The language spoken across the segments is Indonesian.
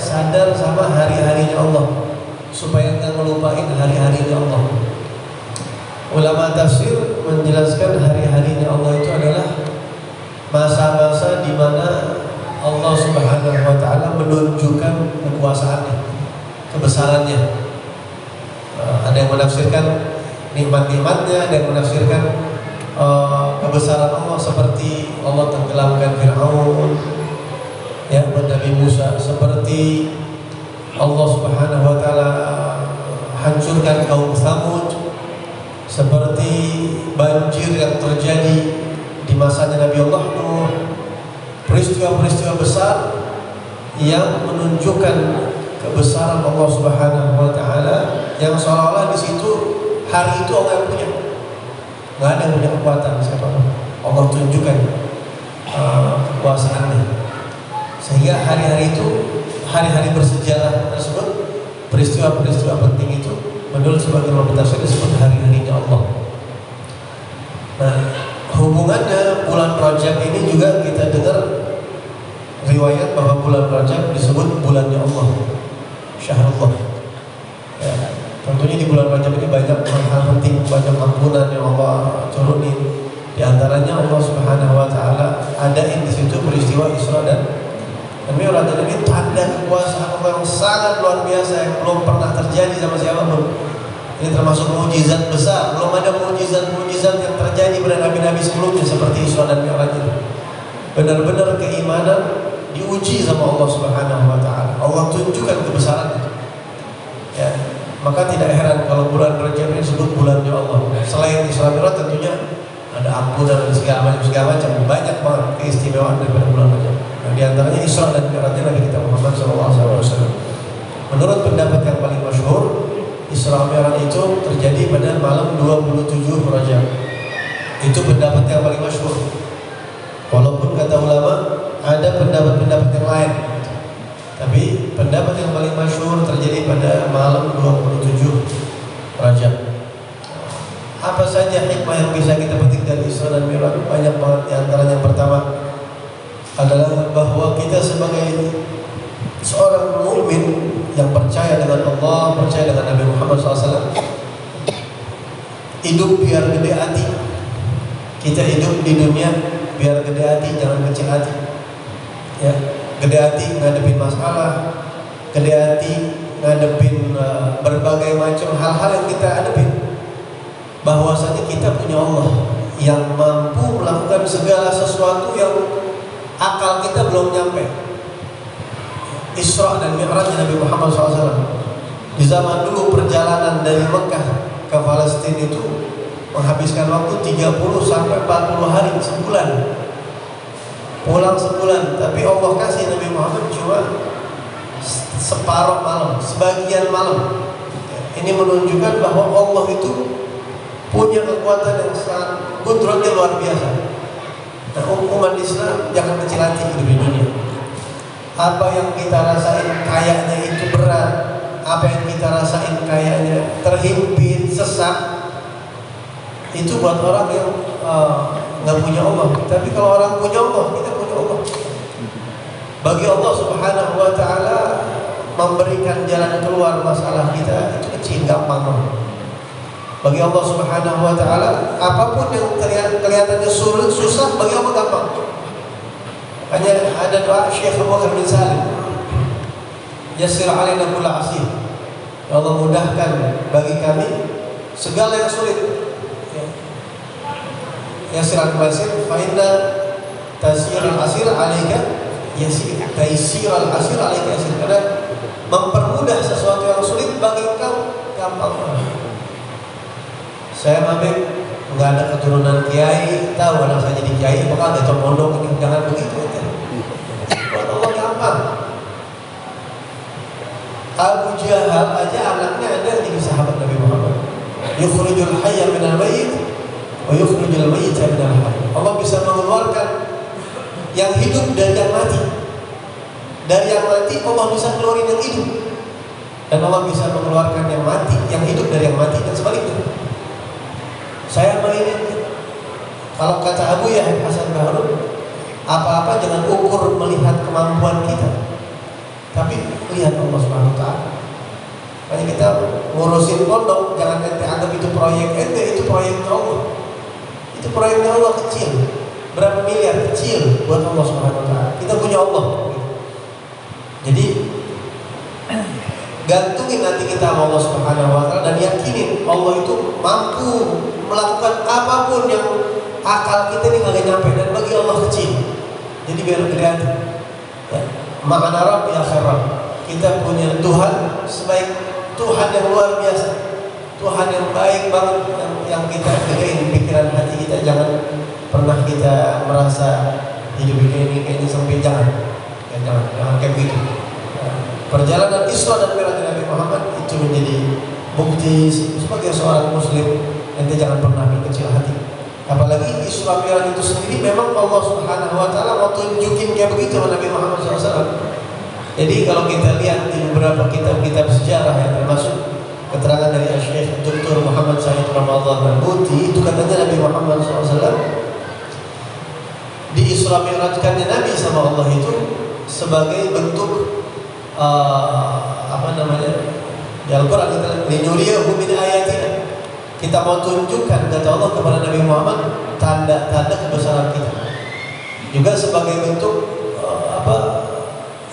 sadar sama hari-harinya Allah, supaya nggak ngelupain hari-harinya Allah. Ulama tafsir menjelaskan hari-harinya Allah itu adalah masa-masa di mana Allah Subhanahu wa taala menunjukkan kekuasaannya, kebesarannya. Ada yang menafsirkan nikmat-nikmatnya, ada yang menafsirkan kebesaran Allah, seperti Allah tenggelamkan Fir'aun, ya, Nabi Musa, seperti Allah Subhanahu wa taala hancurkan kaum Tsamud, seperti banjir yang terjadi di masanya Nabi Allah Nuh. Peristiwa-peristiwa besar yang menunjukkan kebesaran Allah Subhanahu wa taala, yang seolah-olah di situ hari itu Allah yang punya. Nggak ada yang punya kekuatan siapa. Allah tunjukkan kekuasaannya. Sehingga hari-hari itu, hari-hari bersejarah tersebut, peristiwa-peristiwa penting itu, menurut sebagian ulama tafsir disebut hari-harinya Allah. Nah, hubungannya bulan Rajab ini juga kita dengar riwayat bahwa bulan Rajab disebut bulannya Allah, Syahrullah. Ya, tentunya di bulan Rajab ini banyak hal penting, banyak ampunan yang Allah turunin. Di antaranya Allah Subhanahu wa taala adain di situ peristiwa Isra dan Mi'raj. Dan ini tanda kekuasaan Allah yang sangat luar biasa, yang belum pernah terjadi sama siapapun. Ini termasuk mukjizat besar. Belum ada mukjizat-mukjizat yang terjadi pada nabi-nabi sebelumnya seperti Isra dan Mi'raj ini. Benar-benar keimanan diuji sama Allah Subhanahu wa taala. Allah tunjukkan kebesarannya. Ya, maka tidak heran kalau bulan Rajab ini disebut bulannya Allah. Selain Isra Mi'raj tentunya ada ampunan dan segala macam, banyak banget keistimewaan daripada bulan Rajab. Nah, di antaranya Isra dan Mi'rajnya Nabi kita Muhammad SAW. Menurut pendapat yang paling masyhur, Isra Mi'raj itu terjadi pada malam 27 Rajab. Itu pendapat yang paling masyhur. Walaupun kata ulama ada pendapat-pendapat yang lain, tapi pendapat yang paling masyhur terjadi pada malam 27 Rajab. Apa saja hikmah yang bisa kita petik dari Isra dan Mi'raj? Banyak banget. Di antaranya yang pertama adalah bahwa kita sebagai seorang mukmin yang percaya dengan Allah, percaya dengan Nabi Muhammad SAW, hidup biar gede hati. Kita hidup di dunia biar gede hati, jangan kecil hati. Ya, gede hati ngadepin masalah, gede hati ngadepin berbagai macam hal-hal yang kita hadapin. Bahwasanya kita punya Allah yang mampu melakukan segala sesuatu yang akal kita belum nyampe. Isra dan Mi'raj Nabi Muhammad SAW. Di zaman dulu perjalanan dari Mekah ke Palestina itu menghabiskan waktu 30 sampai 40 hari, sebulan. Pulang sebulan, tapi Allah kasih Nabi Muhammad cuma separuh malam, sebagian malam. Ini menunjukkan bahwa Allah itu punya kekuatan yang sangat, kudratnya luar biasa. Nah, umat Islam jangan kecil hati hidup di dunia. Apa yang kita rasain kayaknya itu berat, apa yang kita rasain kayaknya terhimpit, sesak, itu buat orang yang nggak punya Allah. Tapi kalau orang punya Allah, kita punya Allah. Bagi Allah Subhanahu wa taala memberikan jalan keluar masalah kita itu kecil, gampang. Bagi Allah Subhanahu wa taala apapun yang kelihatannya sulit, susah, bagi Allah gampang. Hanya ada doa Syekh Abu Bakar bin Salim, yassir alaina kulla asir. Ya Allah, mudahkan bagi kami segala yang sulit. Yassir al-asir fa inna tasyir al-asir alaika yasir, taysir al-asir alaika yasir. Karena mempermudah sesuatu yang sulit bagi engkau gampang. Saya mabek nggak ada keturunan kiai, tahu anak saya jadi kiai, maka ada pondok, ini jangan begitu. Buat Allah gampang. Abu Jahal aja anaknya ada yang jadi sahabat Nabi Muhammad. Yukhrijul hayya minal mayyit wa yukhrijul mayyita minal hayy. Allah bisa mengeluarkan yang hidup dari yang mati. Dari yang mati Allah bisa keluarin yang hidup. Dan Allah bisa mengeluarkan yang mati, yang hidup dari yang mati, dan sebaliknya. Saya mainin, kalau kata Abu Yahya Hasan Bahrun, apa-apa jangan ukur melihat kemampuan kita, tapi lihat Allah Subhanahu Wa Taala. Makanya kita ngurusin pondok jangan ente anggap itu proyek ente, itu proyeknya Allah. Itu proyeknya Allah kecil. Berapa miliar kecil buat Allah Subhanahu Wa Taala. Kita punya Allah. Jadi gantungin nanti kita sama Allah Subhanahu Wa Taala dan yakinin Allah itu mampu melakukan apapun yang akal kita ini nggak nyampe, dan bagi Allah kecil. Jadi biar kelihatan. Ya. Makna Rabbi akhirat. Kita punya Tuhan sebaik Tuhan yang luar biasa, Tuhan yang baik banget, yang kita pegang di pikiran hati kita. Jangan pernah kita merasa hidup ini kayaknya sampai jangan kayak begitu. Perjalanan Isra dan Mi'raj Nabi Muhammad itu menjadi bukti sebagai seorang Muslim. Ente jangan pernah berkecil hati. Apalagi Isra Mi'raj itu sendiri memang Allah Subhanahu Wa Taala mau tunjukin kayak begitu Nabi Muhammad SAW. Jadi kalau kita lihat di beberapa kitab-kitab sejarah yang termasuk keterangan dari Syekh Dr. Muhammad Said Ramadhan Al-Buti, itu katanya Nabi Muhammad SAW di Isra Mi'rajkannya Nabi sama Allah itu sebagai bentuk di Al-Quran kita linuriyahu min ayatina, kita mau tunjukkan kata Allah kepada Nabi Muhammad tanda-tanda kebesaran kita, juga sebagai bentuk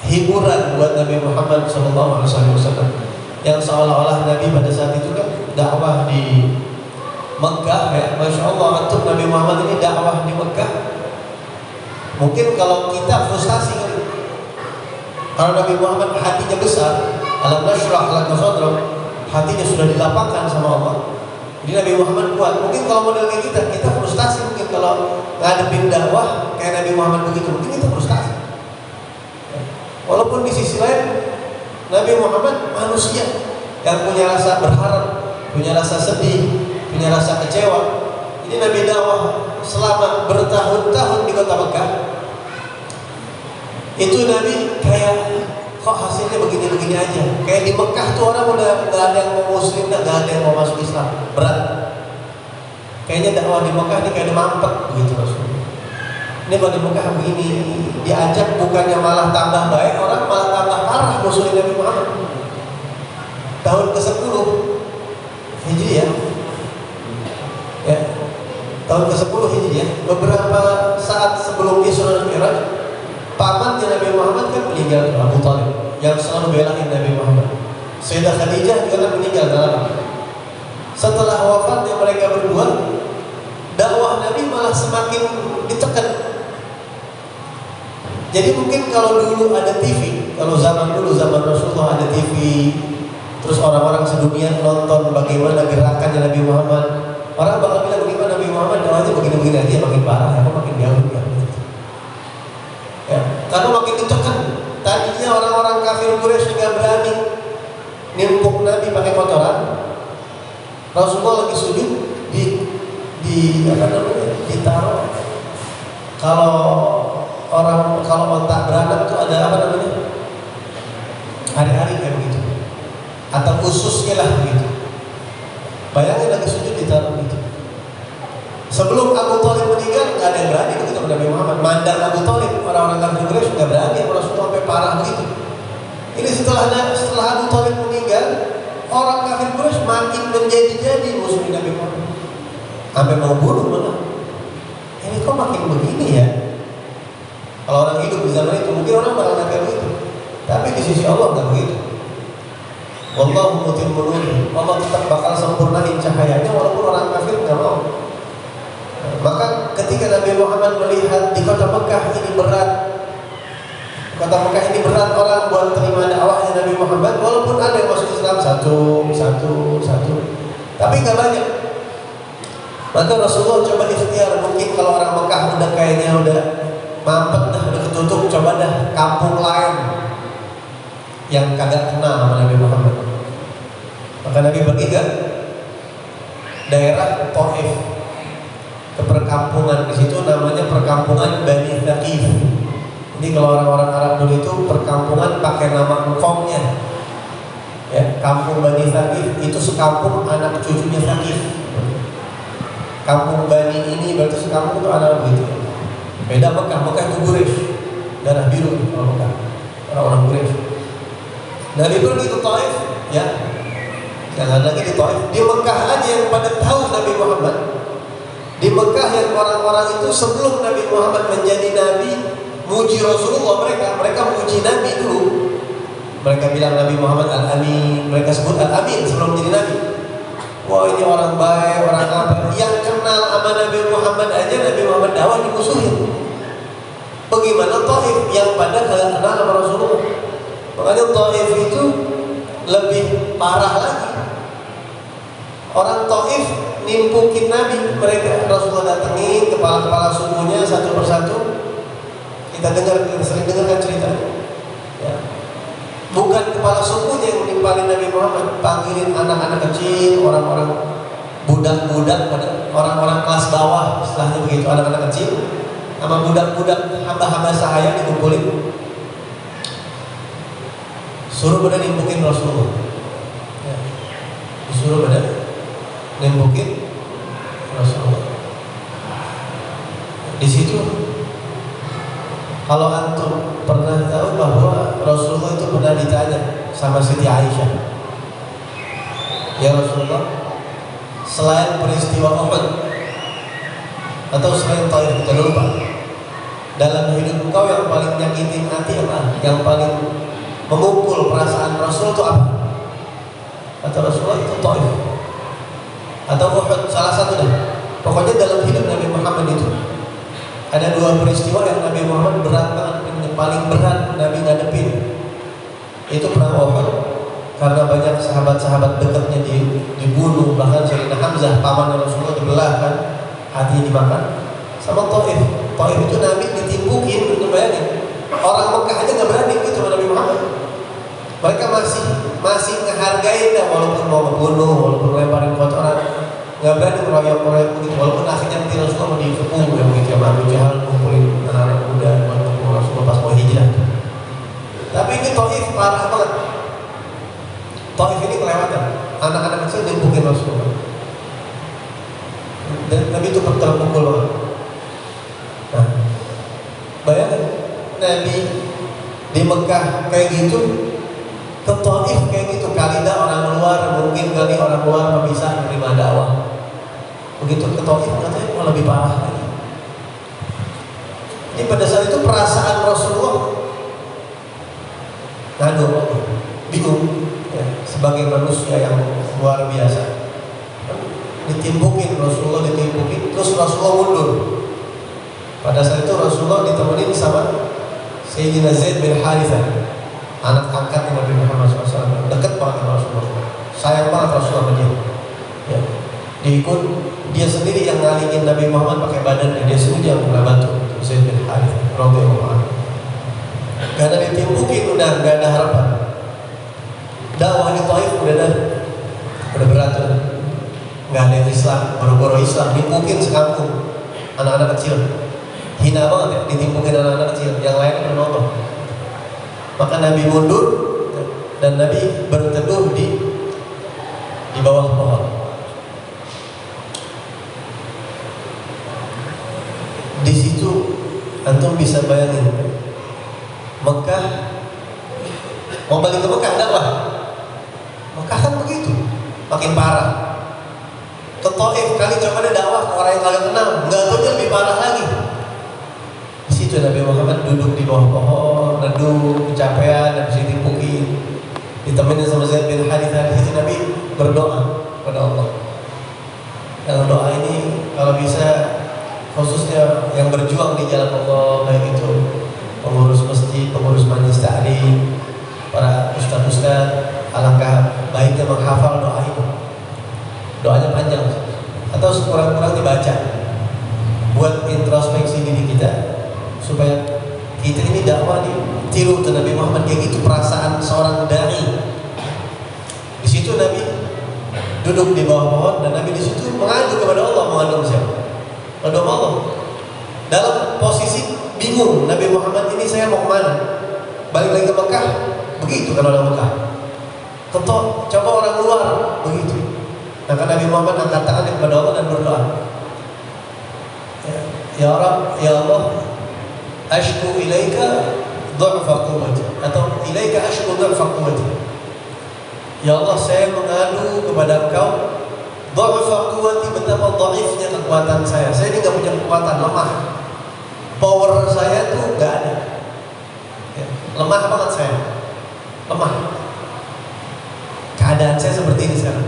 hiburan buat Nabi Muhammad SAW, yang seolah-olah Nabi pada saat itu kan dakwah di Mekah ya. Masya Allah, untuk Nabi Muhammad ini dakwah di Mekah. Mungkin kalau kita frustasi kan, kalau Nabi Muhammad hatinya besar, alam nashrah laka sadrak, hatinya sudah dilapangkan sama Allah. Jadi Nabi Muhammad kuat. Mungkin kalau model kayak kita frustasi, mungkin kalau ngadepin dakwah kayak Nabi Muhammad begitu, mungkin kita frustasi. Walaupun di sisi lain Nabi Muhammad manusia yang punya rasa berharap, punya rasa sedih, punya rasa kecewa. Ini Nabi dakwah selama bertahun-tahun di kota Mekah. Itu Nabi kayak kok hasilnya begini-begini aja. Kayak di Mekah tuh orang udah gak ada yang mau Muslim, gak ada yang mau masuk Islam. Berat. Kayaknya dakwah di Mekah ini kayak mampet begitu Rasulullah. Ini kalau di Mekah begini diajak bukannya malah tambah baik, orang malah tambah parah musuhin Nabi Muhammad. Tahun ke-10 Hijriah ya, tahun ke-10 Hijriah, beberapa saat sebelum Isra dan Mi'raj, pamannya Nabi Muhammad kan meninggal, Abu Thalib, yang selalu belain Nabi Muhammad. Sayyidah Khadijah juga kan meninggal dalam. Setelah wafatnya mereka berdua, dakwah Nabi malah semakin ditekan. Jadi mungkin kalau dulu ada TV, kalau zaman Rasulullah ada TV, terus orang-orang sedunia nonton bagaimana gerakannya Nabi Muhammad, orang bakal bilang bagaimana Nabi Muhammad dakwahnya begini-begini aja, makin parah, apa makin jauh ya. Karena makin ditekan. Tadinya orang-orang kafir Quraisy nggak berani nimpuk Nabi pakai kotoran. Rasulullah lagi sujud ditaruh. Kalau otak beranak itu ada hari-hari kayak begitu, atau khususnya lah begitu. Bayangin lagi sujud ditaruh gitu. Sebelum Abu Thalib meninggal nggak ada yang berani begitu Nabi Muhammad. Mandang Abu Thalib, orang-orang kafir Quraisy nggak berani. Rasulullah sampai parah begitu. Ini setelah Abu Thalib meninggal, orang kafir Quraisy makin menjadi musuh Nabi Muhammad. Sampai mau bunuh malah. Ini kok makin begini ya? Kalau orang hidup di zaman itu mungkin orang bakal kayak begitu. Tapi di sisi Allah nggak begitu. Wallahu mutimmu nurihi. Allah tetap bakal sempurnain cahayanya walaupun orang kafir nggak mau. Maka ketika Nabi Muhammad melihat di kota Mekah ini berat, orang buat terima dakwahnya Nabi Muhammad, walaupun ada yang masuk Islam satu, tapi nggak banyak. Maka Rasulullah coba ikhtiar, mungkin kalau orang Mekah udah kayaknya udah mampet dah, udah ketutup, coba dah kampung lain yang kagak kenal sama Nabi Muhammad. Maka Nabi pergi ke daerah Taif, ke perkampungan. Di situ namanya perkampungan Bani Thaqif. Ini kalau orang-orang Arab dulu itu perkampungan pakai nama engkongnya. Ya, kampung Bani Thaqif itu sekampung anak cucunya Thaqif. Kampung Bani ini berarti sekampung itu anak begitu. Beda Mekah itu Quraisy, darah biru kalau Mekah, orang-orang Quraisy. Nabi pergi ke Taif, ya, jangan lagi di Taif, di Mekah aja yang pada tahu Nabi Muhammad. Di Mekah yang orang-orang itu sebelum Nabi Muhammad menjadi Nabi, muji Rasulullah, mereka muji Nabi dulu. Mereka bilang Nabi Muhammad Al-Amin, mereka sebut Al-Amin sebelum menjadi Nabi. Wah, ini orang baik, orang apa? Yang kenal sama Nabi Muhammad aja, Nabi Muhammad dakwah dimusuhin. Bagaimana Taif yang pada kalian kenal sama Rasulullah? Makanya Taif itu lebih parah lagi. Orang Taif nimpukin Nabi, mereka Rasulullah datengin kepala-kepala sukunya satu persatu. Kita sering dengarkan ceritanya. Ya. Bukan kepala sukunya yang menimpalin Nabi Muhammad, panggilin anak-anak kecil, orang-orang budak-budak, orang-orang kelas bawah, istilahnya begitu, anak-anak kecil, sama budak-budak hamba-hamba sahaya dikumpulin, suruh pada nimpukin Rasulullah. Ya. Disuruh pada nimpukin Rasulullah. Di situ, kalau antum pernah tahu bahwa Rasulullah itu pernah ditanya sama Siti Aisyah, ya Rasulullah, selain peristiwa Uhud atau selain Taif, kita lupa, dalam hidup engkau yang paling nyakitin hati apa? Yang paling memukul perasaan Rasul itu apa? Kata Rasulullah, itu Taif atau Uhud, salah satu dah. Pokoknya dalam hidup Nabi Muhammad itu ada dua peristiwa yang Nabi Muhammad berat banget, yang paling berat Nabi ngadepin. Itu perang Uhud, karena banyak sahabat-sahabat dekatnya dibunuh, bahkan Sayyidina Hamzah paman Rasulullah dibelah kan, hatinya dimakan. Sama Taif. Taif itu Nabi ditimpukin, untuk bayangin. Orang Mekah aja nggak berani gitu sama Nabi Muhammad. Mereka masih ngehargain dah, walaupun mau membunuh, walaupun lemparin kotoran, nggak berani meroyok begitu. Walaupun akhirnya nanti Rasulullah mau dikepung ya begitu, sama Abu Jahal ngumpulin anak-anak muda waktu Rasulullah pas mau hijrah. Tapi ini Taif parah banget. Taif ini kelewatan, anak-anak kecil dimpukin Rasulullah. Dan Nabi itu terpukul banget. Nah, bayangin Nabi di Mekah kayak gitu, ke Taif kayak gitu, kali dah orang luar, mungkin kali orang luar bisa menerima dakwah. Begitu ke Taif katanya mau lebih parah lagi. Ini pada saat itu perasaan Rasulullah ngadu, bingung ya, sebagai manusia yang luar biasa. Ditimpukin Rasulullah, terus Rasulullah mundur. Pada saat itu Rasulullah ditemenin sama Sayyidina Zaid bin Harithah, anak angkat Nabi Muhammad SAW, dekat banget sama Rasulullah, sayang banget Rasulullah sama dia. Ya. Dia sendiri yang ngalingin Nabi Muhammad pakai badannya, dia sendiri yang pernah bantu Zaid bin Harithah radhiyallahu anhu. Karena ditimpukin udah nggak ada harapan. Dakwah di Taif udah berat tuh. Nggak ada yang Islam, baru-baru Islam, dimpukin sekampung anak-anak kecil. Hina banget ya, ditimpukin anak-anak kecil, yang lain udah nonton. Maka Nabi mundur dan Nabi berteduh di bawah pohon. Di situ antum bisa bayangin, Mekah mau balik ke Mekah dakwah. Mekah kan begitu, makin parah. Ke Taif kali coba ada dakwah ke orang yang kalian kenal, nggak tahu lebih parah lagi. Di situ Nabi Muhammad duduk di bawah pohon, redup, kecapean, dan bisa ditimpukin, ditemenin sama Zaid bin Harithah. Di situ Nabi berdoa kepada Allah. Dan doa ini kalau bisa, khususnya yang berjuang di jalan Allah, baik itu pengurus masjid, pengurus majelis ta'lim, para ustaz-ustaz, alangkah baiknya menghafal doa ini. Doanya panjang, atau sekurang-kurang dibaca, buat introspeksi diri kita, supaya kita ini dakwah ditiru ke Nabi Muhammad kayak gitu, perasaan seorang dai. Di situ Nabi duduk di bawah pohon dan Nabi di situ mengadu kepada Allah, mengadu siapa? Mengadu Allah. Dalam posisi bingung, Nabi Muhammad ini saya mau kemana? Balik lagi ke Mekah? Begitu kan orang Mekah. Ketok, coba orang luar, begitu. Maka Nabi Muhammad angkat tangan kepada Allah dan berdoa, Ya Rabb, Ya Allah, ashku ilaika dhu'fa quwwati, atau ilaika ashku dhu'fa quwwati. Ya Allah, saya mengadu kepada Engkau dha'fa quwwati, betapa dhaifnya kekuatan saya. Saya ini gak punya kekuatan, lemah. Power saya tuh gak ada. Ya, lemah banget saya. Lemah. Keadaan saya seperti ini sekarang.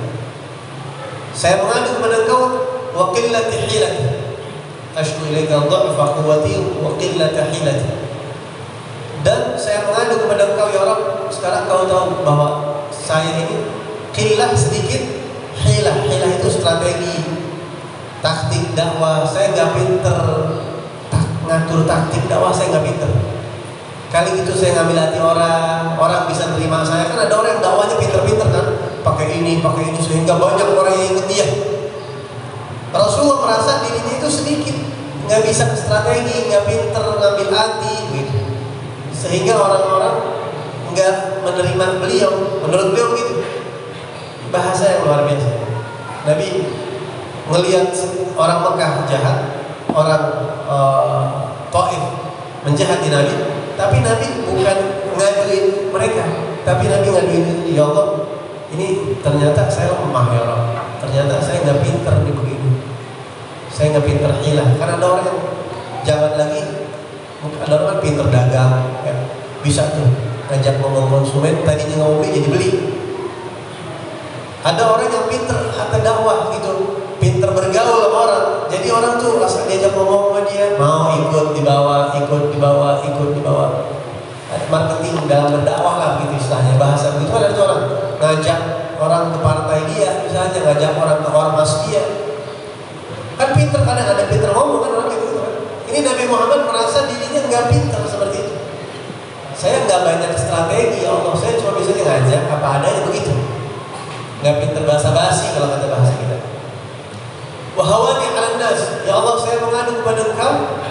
Saya mengadu kepada Engkau wa qillati hilati. Ashku ilaika dha'fa quwwati wa qillati hilati. Dan saya mengadu kepada Engkau ya Rabb. Sekarang Kau tahu bahwa saya ini qillah sedikit, hilah. Hilah itu strategi, taktik dakwah. Saya gak pinter ngatur taktik dakwah, saya gak pinter. Kali itu saya ngambil hati orang, orang bisa terima saya. Kan ada orang yang dakwahnya pinter-pinter kan, pakai ini sehingga banyak orang yang ikut dia. Rasulullah merasa dirinya itu sedikit, nggak bisa strategi, nggak pinter ngambil hati gitu. Sehingga orang-orang nggak menerima beliau. Menurut beliau gitu. Bahasa yang luar biasa. Nabi melihat orang Mekah jahat, orang Taif menjahati Nabi, tapi Nabi bukan ngaduin mereka, tapi Nabi ngaduin, ya Allah, ini ternyata saya lemah ya Allah, ternyata saya nggak pinter di begini, saya nggak pinter hilah. Karena ada orang yang jangan lagi, ada orang pinter dagang, ya, bisa tuh ngajak ngomong konsumen, tadinya nggak mau beli jadi beli. Ada orang yang pinter atau dakwah gitu, pinter bergaul sama orang, jadi orang tuh rasa diajak ngomong sama dia mau ikut dibawa. Marketing dalam berdakwah lah gitu istilahnya, bahasa begitu. Ada tuh orang ngajak orang ke partai dia, misalnya ngajak orang ke ormas dia, kan pinter. Kadang ada pinter ngomong kan orang gitu kan. Ini Nabi Muhammad merasa dirinya nggak pinter seperti itu. Saya nggak banyak strategi ya Allah, saya cuma bisa ngajak apa adanya begitu. Nggak pinter basa-basi kalau kata bahasa kita. Wahawani 'alan nas, ya Allah saya mengadu kepada Engkau.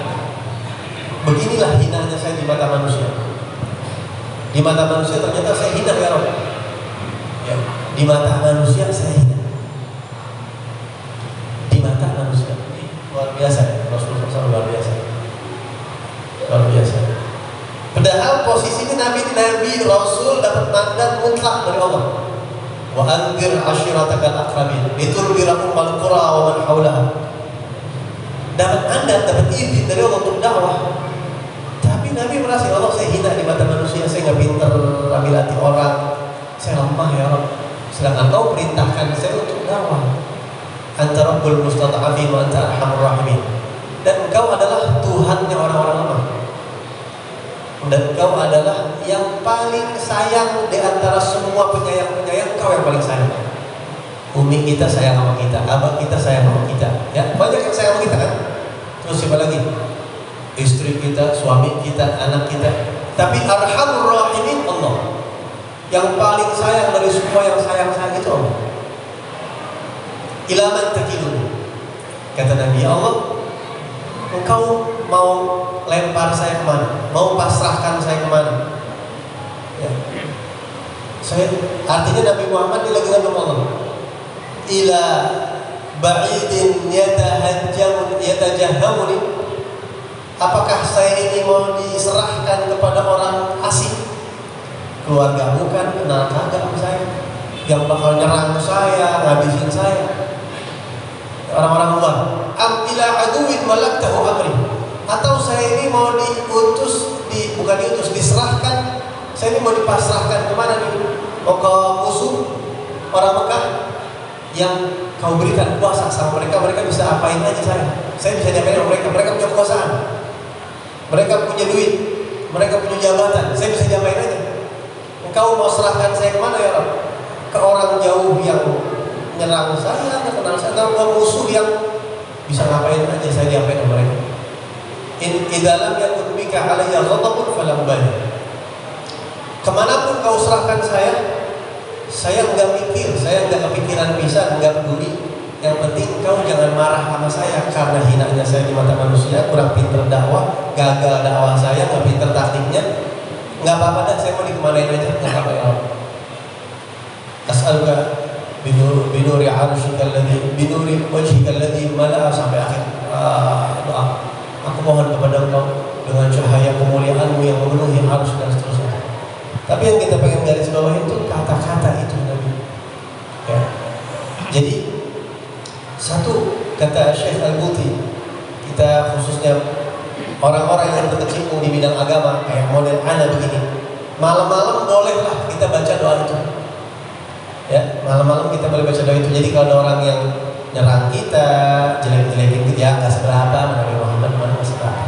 Beginilah hinanya saya di mata manusia. Di mata manusia ternyata saya hina ya Allah. Ya, di mata manusia saya hina. Di mata manusia. Luar biasa, Rasulullah SAW luar biasa. Luar biasa. Padahal posisinya Nabi Rasul dapat mandat mutlak dari Allah. Wa anzir ashiratakal aqrabin litunzira ummal qura wa man haulaha. Dapat mandat, dapat izin dari Allah untuk dakwah. Tapi Nabi merasa, Allah saya hina di mata manusia, saya nggak pinter ambil hati orang, saya lemah ya Allah. Sedangkan Kau perintahkan saya untuk dakwah. Anta Rabbul Mustada'afin wa anta arhamur rahimin. Dan Engkau adalah Tuhannya orang-orang lemah. Dan Engkau adalah yang paling sayang di antara semua penyayang-penyayang. Kau yang paling sayang. Umi kita sayang sama kita, abah kita sayang sama kita. Ya, banyak yang sayang sama kita kan. Terus siapa lagi? Istri kita, suami kita, anak kita. Tapi arhamur rahimin Allah. Yang paling sayang dari semua yang sayang-sayang itu Allah. Ilaman takilun. Kata Nabi, Allah, Engkau mau lempar saya kemana? Mau pasrahkan saya kemana? Ya. Artinya Nabi Muhammad ini lagi ngomong Allah. Ila ba'idin yatajahamuni. Apakah saya ini mau diserahkan kepada orang asing? Keluarga bukan, kenal kagak sama saya, yang bakal nyerang saya, ngabisin saya. Orang-orang luar. Am ila aduwin malaktahu amri. Atau saya ini mau diserahkan. Saya ini mau dipasrahkan kemana nih? Mau ke musuh orang Mekah yang Kau berikan kuasa sama mereka, mereka bisa apain aja saya bisa diapain sama mereka. Mereka punya kekuasaan, mereka punya duit, mereka punya jabatan, saya bisa diapain aja. Engkau mau serahkan saya kemana ya Rabb? Ke orang jauh yang nyerang saya, kenal saya, atau ke musuh yang bisa ngapain aja saya diapain sama mereka. Idalam yang kubika alaiya ghadabun fala ubali. Kemanapun Kau serahkan saya enggak mikir, saya enggak kepikiran bisa, enggak peduli. Yang penting Kau jangan marah sama saya karena hinanya saya di mata manusia, kurang pinter dakwah, gagal dakwah saya, enggak pinter taktiknya. Enggak apa-apa dah, saya mau dikemanain aja, enggak apa-apa ya Allah. As'aluka binuri arsyika alladhi binuri wajhika alladhi mala'a sampai akhir doa. Aku mohon kepada Engkau dengan cahaya kemuliaan-Mu yang memenuhi arus dan seterusnya. Tapi yang kita pengen garis bawah itu kata-kata itu Nabi. Jadi satu kata Syekh Al-Buti, kita khususnya orang-orang yang berkecimpung di bidang agama kayak model ana begini, malam-malam bolehlah kita baca doa itu. Ya, malam-malam kita boleh baca doa itu. Jadi kalau ada orang yang nyerang kita, jelek-jelekin kita, ya nggak seberapa, Nabi Muhammad mana nggak seberapa,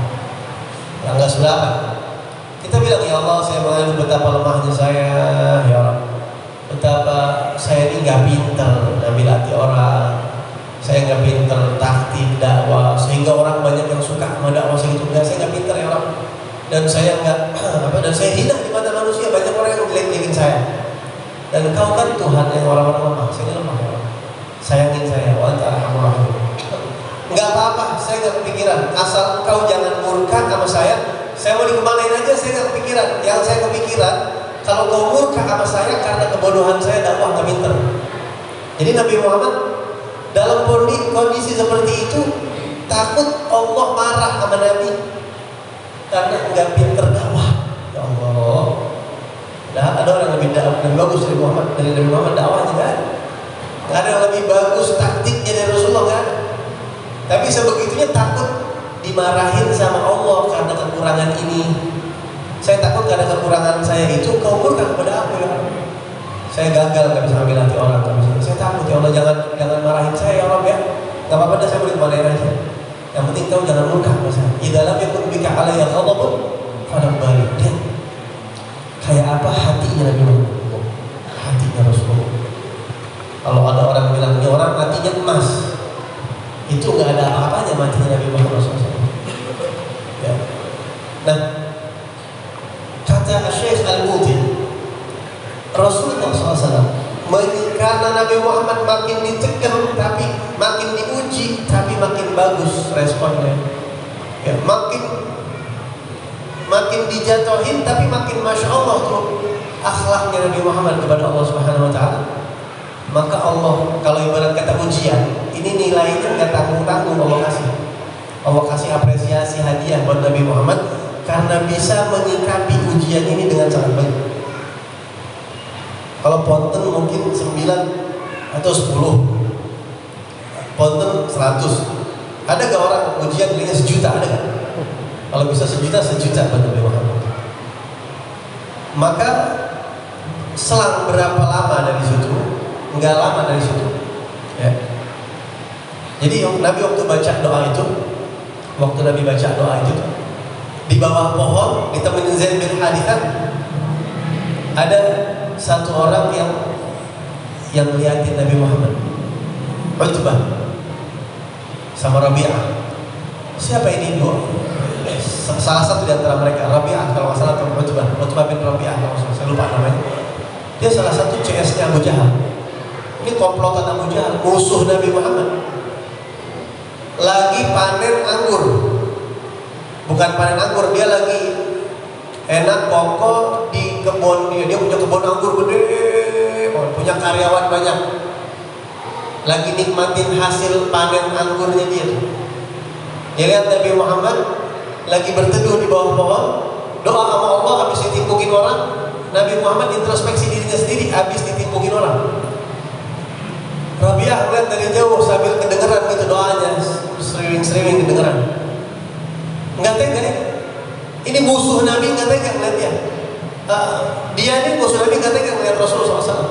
ya nggak seberapa. Kita bilang, ya Allah, saya mengadu betapa lemahnya saya, ya Allah, betapa saya ini nggak pintar ngambil hati orang, saya nggak pintar taktik dakwah sehingga orang banyak yang suka sama dakwah segitu. Enggak, saya nggak pintar ya Allah, dan saya nggak dan saya hina di mata manusia, banyak orang yang jelek-jelekin saya. Dan Engkau kan Tuhan yang orang-orang lemah, saya lemah ya Allah, sayangin saya, wa anta arhamur rahimin. Enggak apa-apa, saya nggak kepikiran, asal Engkau jangan murka sama saya mau dikemanain aja, saya nggak kepikiran. Yang saya kepikiran, kalau Kau murka sama saya karena kebodohan saya dakwah nggak pinter. Jadi Nabi Muhammad dalam kondisi seperti itu takut Allah marah sama Nabi karena nggak pinter dakwah. Ya Allah, ada orang yang lebih bagus dari Nabi Muhammad dakwahnya kan? Nggak ada yang lebih bagus taktiknya dari Rasulullah kan? Tapi sebegitunya takut dimarahin sama Allah karena kekurangan ini. Saya takut karena kekurangan saya itu Kau murka kepada aku ya. Saya gagal nggak bisa ambil hati orang, nggak bisa. Saya takut ya Allah, jangan marahin saya ya Allah ya. Nggak apa-apa dah, saya boleh kemanain aja. Yang penting Kau jangan murka kepada saya. Idalam yakun bika alayya ghadabun fala balik. Lihat kayak apa hatinya Nabi Muhammad, hatinya Rasulullah. Kalau ada orang bilang ini orang hatinya emas, itu nggak ada apa-apanya matinya Nabi Muhammad SAW. Ya. Nah, kata Syekh Al-Buti, Rasulullah SAW, karena Nabi Muhammad makin ditekan, tapi makin diuji, tapi makin bagus responnya. Ya, makin dijatuhin, tapi makin masya Allah tuh akhlaknya Nabi Muhammad kepada Allah Subhanahu Wa Taala. Maka Allah, kalau ibarat kata ujian, ini nilainya nggak tanggung-tanggung Allah kasih apresiasi hadiah buat Nabi Muhammad karena bisa menyikapi ujian ini dengan sangat baik. Kalau ponten mungkin 9 atau 10, ponten 100. Ada gak orang ujian nilainya 1 juta? Ada gak? Kalau bisa 1 juta buat Nabi Muhammad. Maka selang berapa lama dari situ? Enggak lama dari situ. Ya. Jadi Nabi waktu baca doa itu, di bawah pohon ditemenin Zaid bin Harithah, ada satu orang yang liatin Nabi Muhammad, Utbah sama Rabi'ah. Siapa ini dua? Salah satu di antara mereka, Rabi'ah kalau nggak salah, atau Utbah bin Rabi'ah kalau saya lupa namanya. Dia salah satu CS-nya Abu Jahal. Ini komplotan Abu Jahal, musuh Nabi Muhammad. Lagi panen anggur, bukan panen anggur, dia lagi enak pokok di kebun dia punya kebun anggur gede, punya karyawan banyak, lagi nikmatin hasil panen anggurnya dia. Dia lihat Nabi Muhammad lagi berteduh di bawah pohon, doa sama Allah, habis ditimpukin orang. Nabi Muhammad introspeksi dirinya sendiri, habis ditimpukin orang. Rabi'ah melihat dari jauh sambil kedengeran gitu doanya, sering kedengeran. Enggak tega ya? Ini musuh Nabi enggak tega ngeliat dia. Dia ini musuh Nabi enggak tega ngeliat Rasulullah SAW.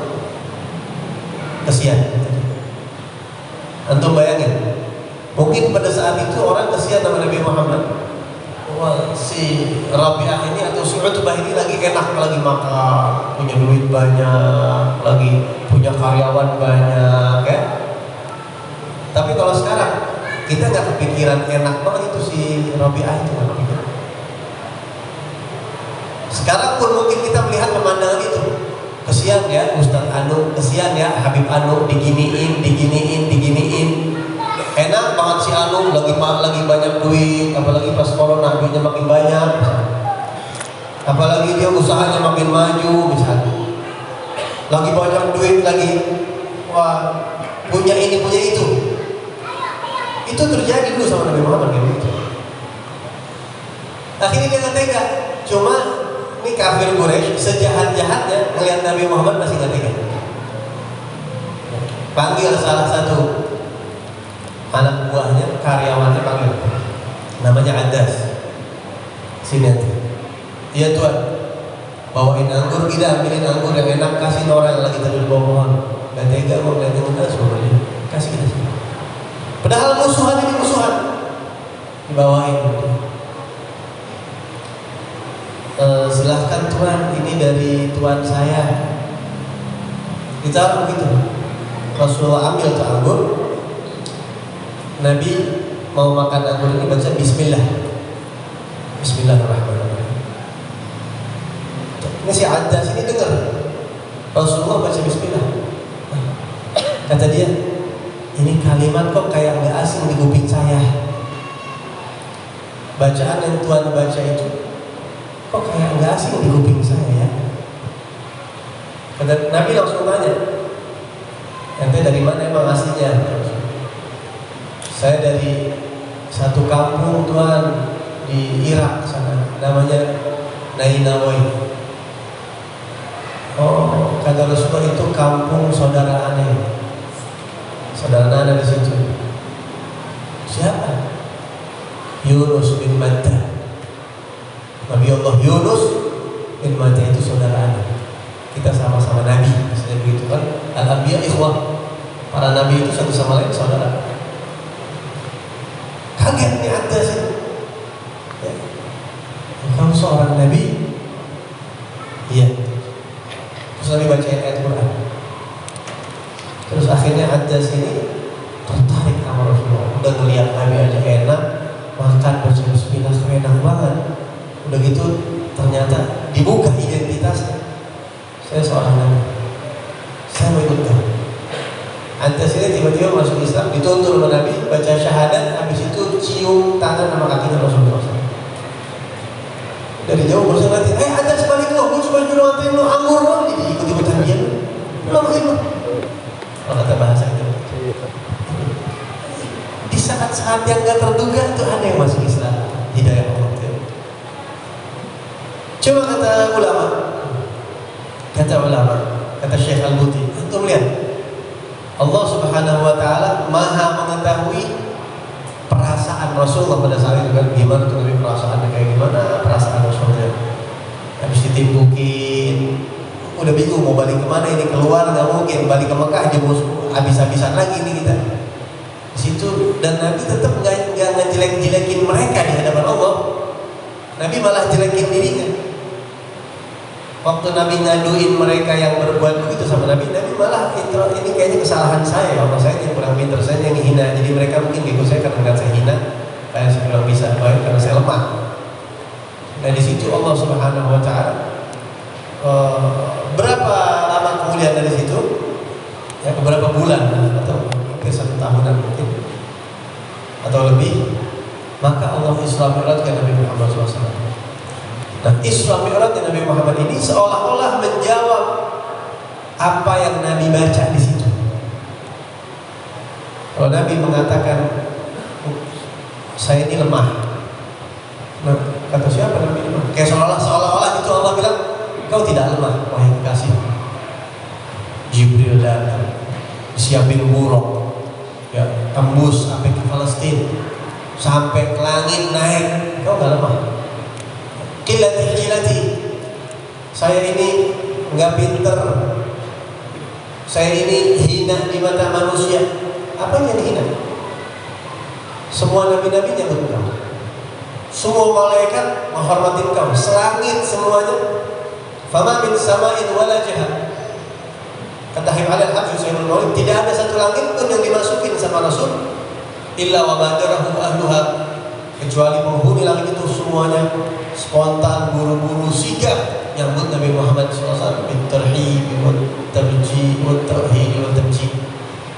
Kesian. Antum bayangin, mungkin pada saat itu orang kesian sama Nabi Muhammad. Wah, si Rabi'ah ini atau si Utbah ini lagi enak, lagi makan, punya duit banyak, lagi punya karyawan banyak, ya. Tapi kalau sekarang kita nggak kepikiran enak banget itu si Rabi'ah itu, nggak kepikiran. Sekarang pun mungkin kita melihat pemandangan itu, kesian ya Ustadz Anu, kesian ya Habib Anu, diginiin. Enak banget si Anu, lagi banyak duit, apalagi pas corona duitnya makin banyak, apalagi dia usahanya makin maju misalnya, lagi banyak duit, lagi wah punya ini punya itu. Itu terjadi dulu sama Nabi Muhammad kayak gitu. Akhirnya dia nggak tega. Cuma ini kafir Quraisy sejahat-jahatnya melihat Nabi Muhammad masih nggak tega. Panggil salah satu anak buahnya, karyawannya, panggil, namanya Adas. Sini nanti. Iya Tuhan, bawain anggur, kita ambilin anggur yang enak, kasih orang yang lagi tidur di bawah pohon. Gak tega mau ngeliatin Adas, kasih kita sini. Padahal musuhan ini musuhan, dibawain. Silahkan Tuhan, ini dari Tuhan saya. Ditaruh begitu. Rasulullah ambil tuh anggur. Nabi mau makan anggur ini baca Bismillah. Bismillahirrahmanirrahim. Ini si Adas ini dengar Rasulullah baca Bismillah. Kata dia, ini kalimat kok kayak nggak asing di kuping saya. Bacaan yang Tuhan baca itu kok kayak nggak asing di kuping saya ya. Kata Nabi langsung tanya, ente dari mana emang aslinya? Saya dari satu kampung Tuhan di Irak sana, namanya Nainawi. Oh, kata Rasulullah itu kampung saudara aneh. Saudara aneh di situ. Siapa? Yunus bin Matta. Nabi Allah Yunus bin Matta itu saudara aneh. Kita sama-sama Nabi, maksudnya begitu kan? Al-Anbiya ikhwah. Para Nabi itu satu sama lain saudara. Kaget nih ada sih. Ya. Kamu seorang Nabi? Iya. Terus Nabi bacain ayat Quran. Terus akhirnya ada sini tertarik sama Rasulullah. Udah ngeliat Nabi aja enak, makan baca Bismillah enak banget. Udah gitu ternyata dibuka identitasnya. Saya seorang Nabi. Saya mau ikut kamu. Antas ini tiba-tiba masuk Islam, dituntut oleh Nabi, baca syahadat, habis itu cium tangan sama kakinya Rasulullah SAW. Dari jauh berusaha nanti, Antas balik lo, gue cuma nyuruh nganterin lo anggur lo, jadi ikut-ikutan dia. Lo makin lo. Kalau kata bahasa itu. Di saat-saat yang gak terduga itu ada yang masuk Islam. Hidayah Allah. Coba kata ulama, kata Syekh Al-Buti, antum lihat. Allah Subhanahu wa Ta'ala Maha mengetahui perasaan Rasulullah pada saat itu kan, gimana tuh Nabi perasaannya, kayak gimana perasaan Rasulullah. Habis ditimbukin, udah bingung mau balik kemana ini, keluar nggak mungkin, balik ke Mekah aja habis-habisan lagi nih kita. Di situ dan Nabi tetap nggak ngejelek-jelekin mereka di hadapan Allah. Nabi malah jelekin dirinya. Waktu Nabi ngaduin mereka yang berbuat begitu sama Nabi, Nabi malah ini kayaknya kesalahan saya, Allah saya yang kurang pintar, saya yang hina. Jadi mereka mungkin ikut saya karena saya hina, saya kurang bisa baik karena saya lemah. Nah di situ Allah Subhanahu Wa Taala berapa lama kemudian dari situ? Ya beberapa bulan atau mungkin 1 tahunan mungkin atau lebih, maka Allah Isra Mi'rajkan Nabi Muhammad SAW. Nah, Isra Mi'raj Nabi Muhammad ini seolah-olah menjawab apa yang Nabi baca di situ. Kalau Nabi mengatakan saya ini lemah, nah, kata siapa Nabi lemah? Kayak seolah-olah itu Allah bilang kau tidak lemah, wahai kekasih. Jibril datang, siapin buruk, ya tembus sampai ke Palestina, sampai ke langit naik, kau nggak lemah. Kilati, saya ini nggak pinter, saya ini hina di mata manusia. Apa yang hina? Semua nabi-nabi nyambut kau, semua malaikat menghormati kau, selangit semuanya. Fama min sama'in wala jahat. Kata Habib Al-Habib Sayyidul Maulid, tidak ada satu langit pun yang dimasukin sama Rasul illa wa badarahu ahluha, kecuali penghuni langit itu semuanya spontan buru-buru sigap nyambut Nabi Muhammad SAW bitarhib wa tabji wa tauhid wa tabji.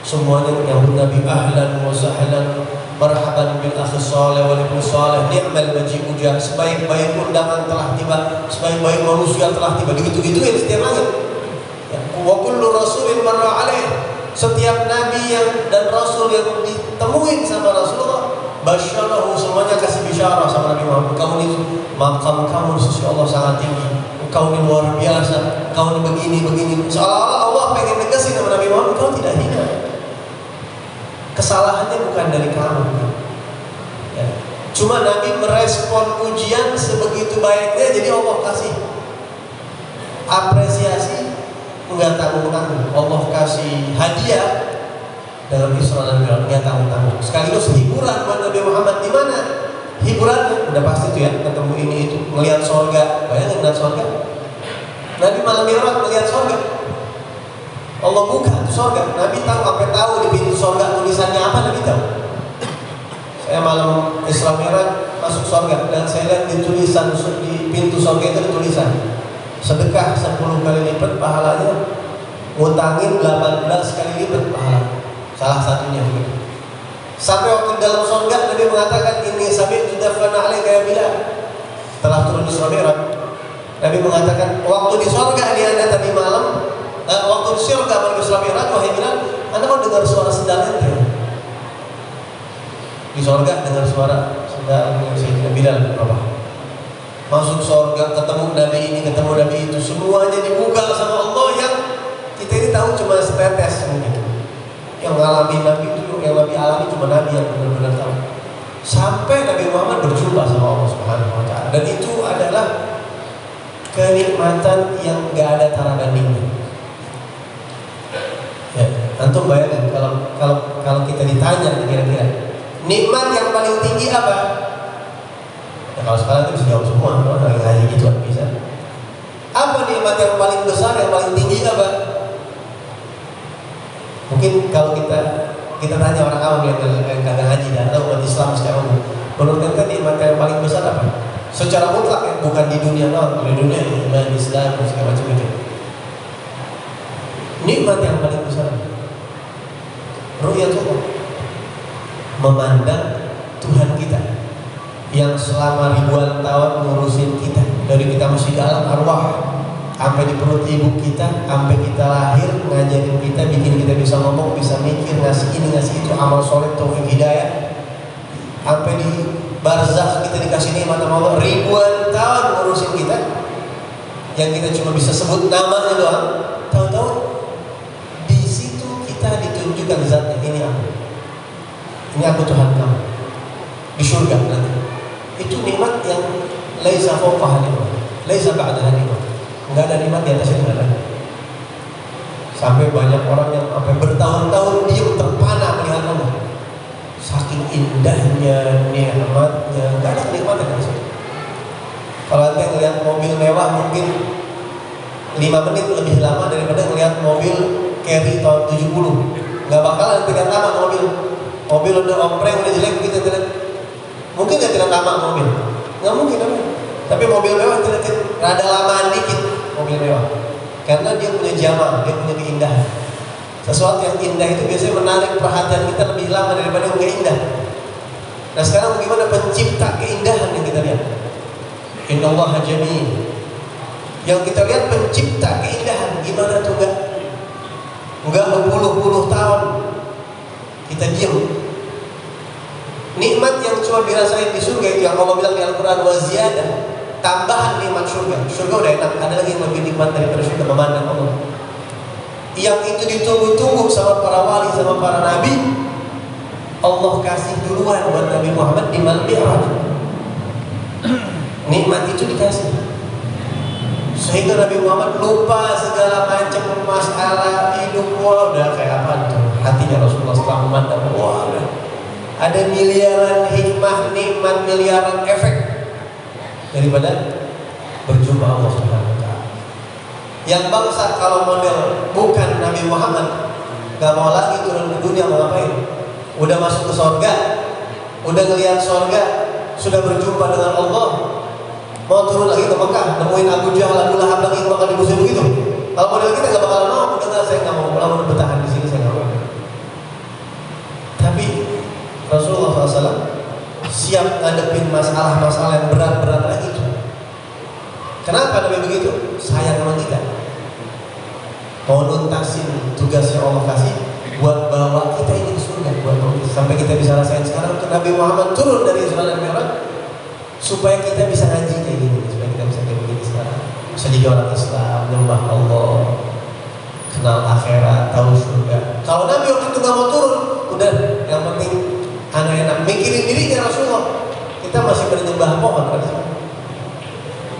Semuanya nyambut Nabi ahlan wa sahlan, marhaban bil akhi salih wal ibn salih, ni'mal maji'u jah, sebaik-baik undangan telah tiba, sebaik-baik manusia telah tiba, gitu-gituin setiap langit. Wa kullu rasulin marra alaih, setiap nabi yang dan rasul yang ditemuin sama Rasulullah, basyarahu, semuanya kasih bisyarah sama Nabi Muhammad. Kau ini makam kamu di sisi Allah sangat tinggi, kau ini luar biasa, kau ini begini. Seolah-olah Allah pengen negasin sama Nabi Muhammad, kau tidak hina. dari kamu. Ya. Cuma Nabi merespon ujian sebegitu baiknya, jadi Allah kasih apresiasi, enggak tanggung-tanggung. Allah kasih hadiah dalam Isra dan Mi'raj, enggak tanggung-tanggung. Sekaligus hiburan buat Nabi Muhammad. Di mana hiburannya? Udah pasti tuh ya, ketemu ini itu, melihat surga. Bayangin melihat surga. Nabi malam Mi'raj melihat surga. Allah buka tuh surga. Nabi tahu, sampai tahu di pintu surga tulisannya apa, Nabi tahu. Saya malam Isra Mi'raj masuk surga dan saya lihat di tulisan di pintu surga itu ada tulisan sedekah 10 kali lipat pahalanya, ngutangin 18 kali lipat pahala. Salah satunya begitu. Sampai waktu dalam surga Nabi mengatakan, ini sabi sudah fana alaika ya Bilal. Setelah turun di Isra Mi'raj, Nabi mengatakan, waktu di surga dia ada tadi malam, waktu di surga malam Isra Mi'raj, wahai Bilal, Anda mau dengar suara sendal ente? Di surga dengar suara sendal Sayyidina Bilal bin Rabah. Masuk surga, ketemu Nabi ini, ketemu Nabi itu, semuanya dibuka sama Allah yang kita ini tahu cuma setetes mungkin. Yang ngalami Nabi itu, yang Nabi alami cuma Nabi yang benar-benar tahu. Sampai Nabi Muhammad berjumpa sama Allah Subhanahu wa Ta'ala. Dan itu adalah kenikmatan yang gak ada tara bandingnya. Ya, antum bayangkan kalau kita ditanya kira-kira nikmat yang paling tinggi apa? Ya, kalau sekarang itu bisa jawab semua, kalau lagi ngaji gitu kan bisa. Apa nikmat yang paling besar, yang paling tinggi apa? Mungkin kalau kita tanya orang awam yang kagak ngaji atau umat Islam secara umum, menurut kita nikmat yang paling besar apa? Secara mutlak ya, bukan di dunia doang, di dunia iman, Islam, segala macam itu. Nikmat yang paling besar, ru'yatullah, memandang Tuhan kita yang selama ribuan tahun ngurusin kita dari kita masih dalam arwah sampai di perut ibu kita, sampai kita lahir, ngajarin kita, bikin kita bisa ngomong, bisa mikir, ngasih ini, ngasih itu, amal soleh, taufik hidayah, sampai di barzakh kita dikasih nikmat sama Allah, ribuan tahun ngurusin kita, yang kita cuma bisa sebut namanya doang. Tahu-tahu di situ kita ditunjukkan zatnya, ini aku Tuhan kamu di surga nanti. Itu nikmat yang laisa fawqaha nikmat, laisa ba'daha nikmat. Enggak ada nikmat di atas itu, enggak ada. Sampai banyak orang yang sampai bertahun-tahun diam terpana melihat Allah. Saking indahnya nikmatnya, enggak ada kenikmatan di situ. Kalau anda ngelihat mobil mewah mungkin 5 menit lebih lama daripada ngelihat mobil Carry tahun 70. Enggak bakalan pegang lama mobil udah ompreng, udah jelek gitu, mungkin gak tidak lama mobil, nggak mungkin. Tapi mobil mewah tidak rada lamaan dikit mobil mewah, karena dia punya jamal, dia punya keindahan. Sesuatu yang indah itu biasanya menarik perhatian kita lebih lama daripada yang gak indah. Nah sekarang bagaimana pencipta keindahan yang kita lihat? Innallaha jamil. Yang kita lihat pencipta keindahan, gimana tuh enggak berpuluh-puluh tahun kita diam. Nikmat yang cuma dirasain di surga itu yang Allah bilang di Al-Quran, wa ziyadah, tambahan nikmat surga. Surga udah enak, ada lagi yang lebih nikmat daripada surga, memandang Allah. Yang itu ditunggu-tunggu sama para wali, sama para nabi, Allah kasih duluan buat Nabi Muhammad di malam Mi'raj. Nikmat itu dikasih, sehingga Nabi Muhammad lupa segala macam masalah hidup. Wah, udah kayak apa tuh hatinya Rasulullah setelah memandang. Wah, ada miliaran hikmah, nikmat, miliaran efek daripada berjumpa Allah Subhanahu wa Ta'ala. Yang bangsa kalau model bukan Nabi Muhammad, gak mau lagi turun ke dunia, mau ngapain? Udah masuk ke surga, udah ngelihat surga, sudah berjumpa dengan Allah, mau turun lagi ke Mekah, nemuin Abu Jahal, Abu Lahab lagi bakal dimusuhin begitu. Kalau model kita gak bakalan mau, udah saya gak mau pulang, udah bertahan di sini, saya gak mau. Tapi Rasulullah SAW siap ngadepin masalah-masalah yang berat-berat lagi itu. Kenapa Nabi begitu? Sayang sama kita, mau nuntasin tugas yang Allah kasih buat bawa kita ini ke surga, buat sampai kita bisa rasain sekarang. Untuk Nabi Muhammad turun dari Isra dan Mi'raj supaya kita bisa ngaji kayak gini, supaya kita bisa kayak begini sekarang, bisa jadi orang Islam, nyembah Allah, kenal akhirat, tahu surga. Kalau Nabi waktu itu nggak mau turun, udah yang penting mikirin dirinya Rasulullah. Kita masih menyembah pohon kan?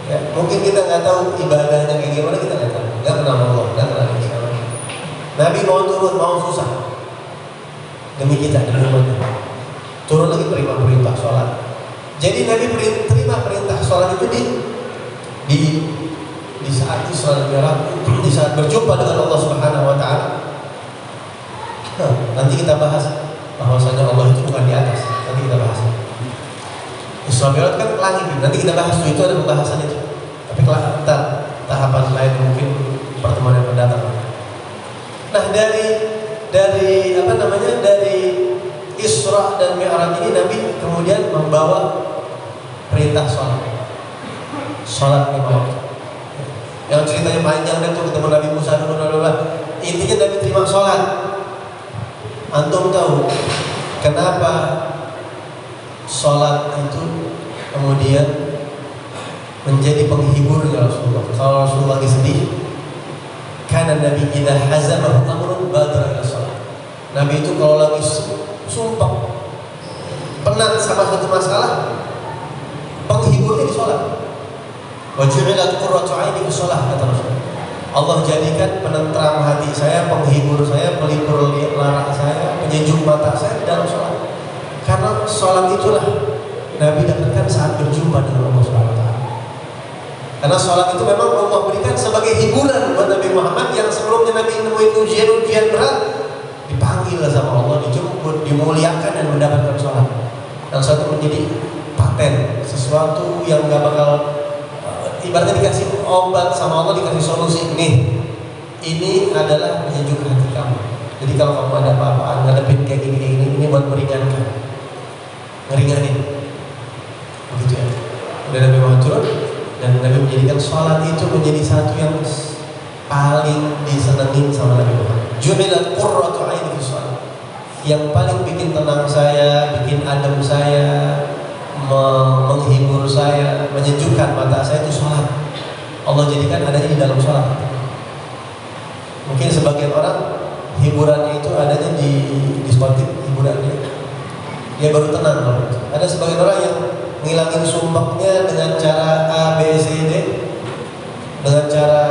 Ya, mungkin kita nggak tahu ibadahnya kayak gimana, kita nggak tahu. Nggak kenal Allah, nggak kenal Islam. Nabi mau turun, mau susah demi kita, demi umatnya. Turun lagi terima perintah sholat. Jadi Nabi terima perintah sholat itu di saat Isra dan Mi'raj, di saat berjumpa dengan Allah Subhanahu Wa Taala. Nanti kita bahas bahwasanya Allah itu bukan di atas. Nanti kita bahas. Isra Mi'raj kan langit. Nanti kita bahas itu ada pembahasan itu. Tapi kalau tahapan lain mungkin pertemuan yang mendatang. Nah dari apa namanya, dari Isra dan Mi'raj ini Nabi kemudian membawa perintah sholat 5 waktu. Yang ceritanya panjang dan tuh ketemu Nabi Musa dulu. Intinya Nabi terima sholat. Antum tahu kenapa sholat itu kemudian menjadi penghiburnya Rasulullah? Kalau Rasulullah lagi sedih, karena Nabi idza hazamahu amrun badara ila sholat. Nabi itu kalau lagi sumpah penat sama satu masalah, penghiburnya di sholat. Wa ju'ilat qurratu 'aini fi sholat, kata Rasul. Allah jadikan penentram hati saya, penghibur saya, pelipur lara saya, penyejuk mata saya di dalam sholat. Karena sholat itulah Nabi dapatkan saat berjumpa dengan Allah SWT. Karena sholat itu memang Allah berikan sebagai hiburan buat Nabi Muhammad yang sebelumnya Nabi menemui ujian-ujian berat, dipanggil sama Allah, dijemput, dimuliakan dan mendapatkan sholat. Dan satu menjadi paten, sesuatu yang gak bakal, ibaratnya dikasih obat sama Allah, dikasih solusi. Ini adalah menyejuk hati kamu. Jadi kalau kamu ada apa-apa, ngadepin kayak gini, ini buat meringankan, ngeringanin, begitu ya. Udah Nabi Muhammad turun, dan Nabi menjadikan sholat itu menjadi satu yang paling disenengin sama Nabi Muhammad. Ju'ilat qurratu 'aini fi sholat. Yang paling bikin tenang saya, bikin adem saya, menghibur saya, menyejukkan mata saya itu sholat. Allah jadikan adanya di dalam sholat. Mungkin sebagian orang hiburannya itu adanya di diskotik, hiburannya dia baru tenang. Ada sebagian orang yang ngilangin sumpahnya dengan cara A, B, C, D, dengan cara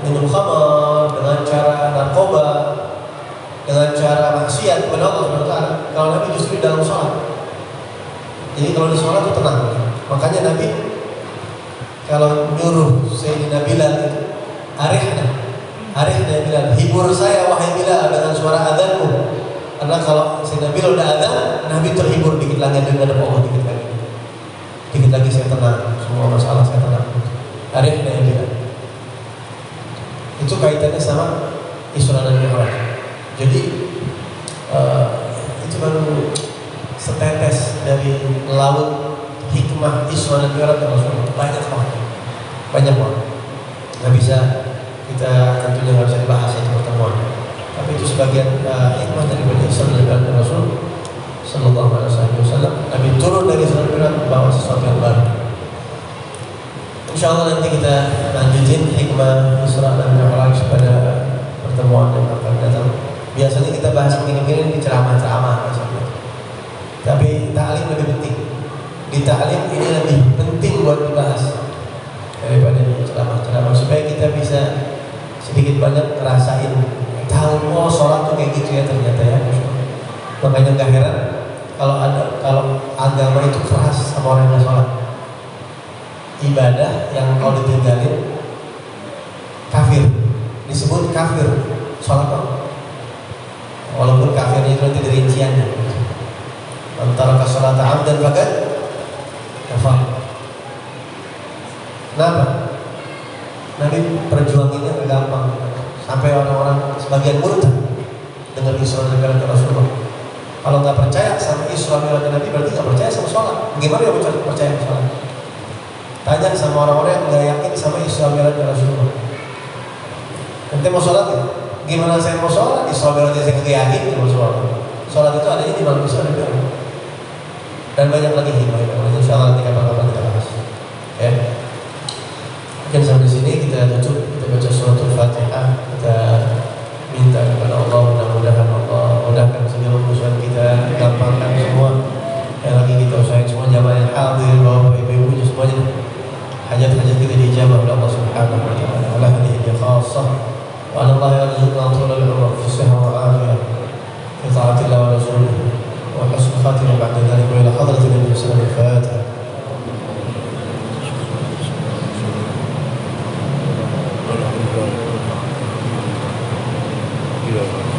minum khamar, dengan cara narkoba, dengan cara maksiat kepada Allah SWT. Kalau Nabi justru di dalam sholat. Jadi kalau di sholat itu tenang. Makanya Nabi kalau nyuruh Sayyidina Bilal itu, arihna Bilal, hibur saya wahai Bilal dengan suara adzanmu. Karena kalau Sayyidina Bilal udah adzan, Nabi terhibur, dikit lagi ada Allah, dikit lagi saya tenang, semua masalah saya tenang. Arihna Bilal. Itu kaitannya sama Isra dan Mi'raj. Jadi itu baru setetes dari laut hikmah Isra dan Mi'raj Rasulullah. Banyak banget. Nggak bisa kita, tentunya nggak bisa dibahas satu pertemuan. Tapi itu sebagian hikmah daripada Isra dan Mi'raj Rasul Sallallahu Alaihi Wasallam. Nabi turun dari Isra dan Mi'raj membawa sesuatu yang baru. Insya Allah nanti kita lanjutin hikmah Isra dan Mi'raj pada pertemuan yang akan datang. Biasanya kita bahas begini-begini di ceramah-ceramah, tapi ta'lim lebih penting. Di ta'lim ini lebih penting buat dibahas daripada di ceramah-ceramah, supaya kita bisa sedikit banyak ngerasain, tahu oh sholat tuh kayak gitu ya ternyata ya. Makanya gak heran kalau agama itu keras sama orang yang sholat. Ibadah yang kalau ditinggalin kafir, disebut kafir sholat kok. Walaupun kafirnya itu nanti rinciannya. Antara kasolata amdan faqad kafar. Kenapa? Nabi perjuanginnya gak gampang. Sampai orang-orang sebagian murtad dengan Isra dan Mi'raj Rasulullah. Kalau nggak percaya sama Isra dan Mi'raj Nabi, berarti nggak percaya sama sholat. Gimana ya percaya sama sholat? Tanya sama orang-orang yang nggak yakin sama Isra dan Mi'raj Rasulullah. Nanti mau sholat ya? Gimana saya mau sholat? Isra dan Mi'raj saya nggak yakin mau sholat. Sholat itu adanya di malam Isra dan Mi'raj. Dan banyak lagi hikmah. Insya Allah nanti kapan-kapan kita bahas. Ya. Mungkin sampai sini kita tutup, kita baca suratul Fatihah, kita minta kepada Allah mudah-mudahan Allah mudahkan segala urusan kita, gampangkan semua warahmatullahi wabarakatuh.